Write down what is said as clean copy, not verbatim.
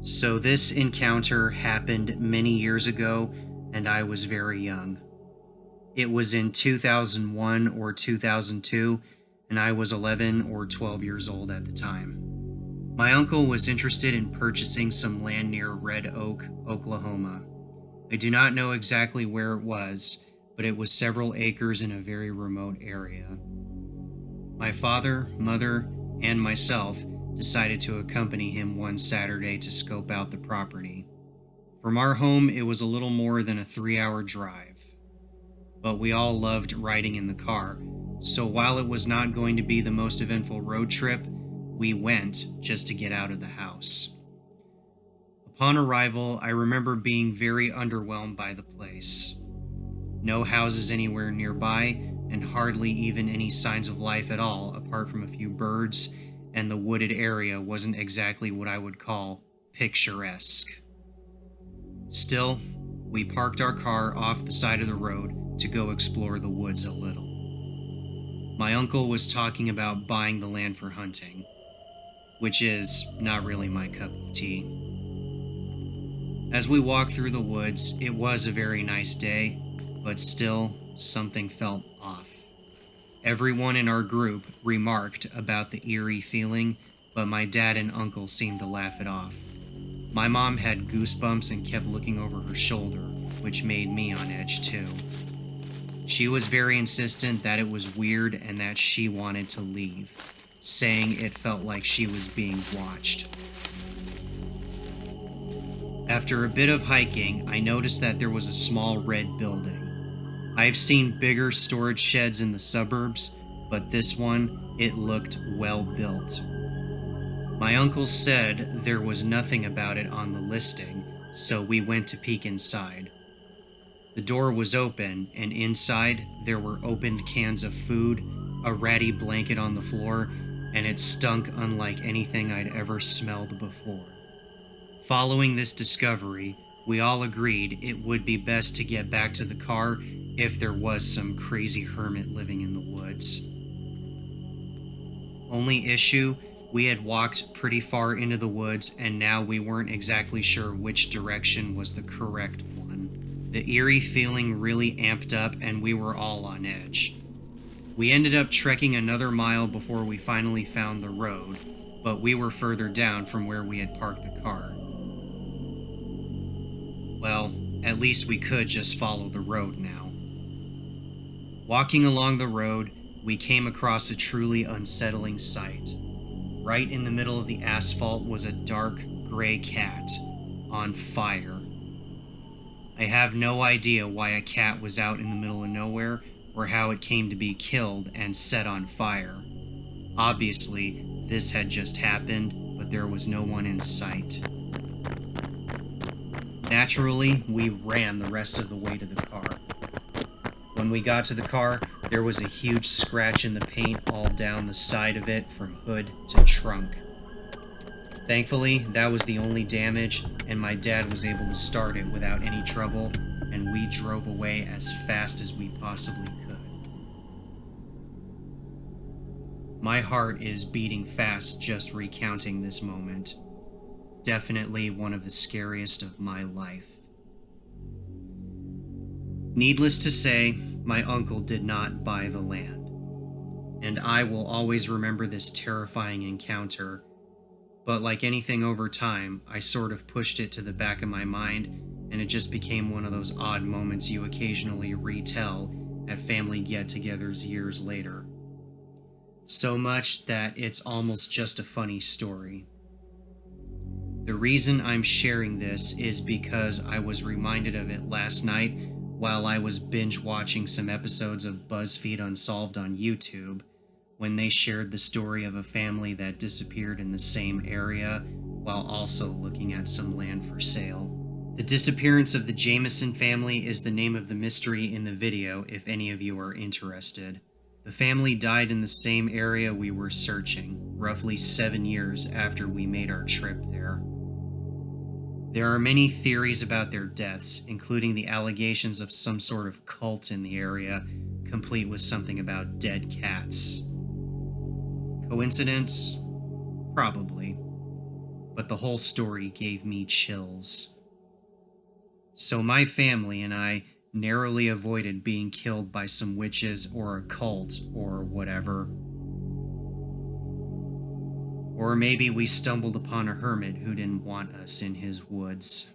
So this encounter happened many years ago, and I was very young. It was in 2001 or 2002, and I was 11 or 12 years old at the time. My uncle was interested in purchasing some land near Red Oak, Oklahoma. I do not know exactly where it was, but it was several acres in a very remote area. My father, mother, and myself decided to accompany him one Saturday to scope out the property. From our home, it was a little more than a 3-hour drive, but we all loved riding in the car, so while it was not going to be the most eventful road trip, we went just to get out of the house. Upon arrival, I remember being very underwhelmed by the place. No houses anywhere nearby, and hardly even any signs of life at all, apart from a few birds, and the wooded area wasn't exactly what I would call picturesque. Still, we parked our car off the side of the road to go explore the woods a little. My uncle was talking about buying the land for hunting, which is not really my cup of tea. As we walked through the woods, it was a very nice day, but still, something felt off. Everyone in our group remarked about the eerie feeling, but my dad and uncle seemed to laugh it off. My mom had goosebumps and kept looking over her shoulder, which made me on edge too. She was very insistent that it was weird and that she wanted to leave, saying it felt like she was being watched. After a bit of hiking, I noticed that there was a small red building. I've seen bigger storage sheds in the suburbs, but this one, it looked well built. My uncle said there was nothing about it on the listing, so we went to peek inside. The door was open, and inside there were opened cans of food, a ratty blanket on the floor, and it stunk unlike anything I'd ever smelled before. Following this discovery, we all agreed it would be best to get back to the car if there was some crazy hermit living in the woods. Only issue, we had walked pretty far into the woods and now we weren't exactly sure which direction was the correct one. The eerie feeling really amped up and we were all on edge. We ended up trekking another mile before we finally found the road, but we were further down from where we had parked the car. Well, at least we could just follow the road now. Walking along the road, we came across a truly unsettling sight. Right in the middle of the asphalt was a dark, gray cat on fire. I have no idea why a cat was out in the middle of nowhere or how it came to be killed and set on fire. Obviously, this had just happened, but there was no one in sight. Naturally, we ran the rest of the way to the car. When we got to the car, there was a huge scratch in the paint all down the side of it from hood to trunk. Thankfully, that was the only damage, and my dad was able to start it without any trouble, and we drove away as fast as we possibly could. My heart is beating fast just recounting this moment. Definitely one of the scariest of my life. Needless to say, my uncle did not buy the land, and I will always remember this terrifying encounter, but like anything over time, I sort of pushed it to the back of my mind, and it just became one of those odd moments you occasionally retell at family get-togethers years later. So much that it's almost just a funny story. The reason I'm sharing this is because I was reminded of it last night while I was binge watching some episodes of BuzzFeed Unsolved on YouTube, when they shared the story of a family that disappeared in the same area while also looking at some land for sale. The disappearance of the Jamison family is the name of the mystery in the video if any of you are interested. The family died in the same area we were searching, roughly 7 years after we made our trip there. There are many theories about their deaths, including the allegations of some sort of cult in the area, complete with something about dead cats. Coincidence? Probably. but the whole story gave me chills. So my family and I narrowly avoided being killed by some witches or a cult or whatever. Or maybe we stumbled upon a hermit who didn't want us in his woods.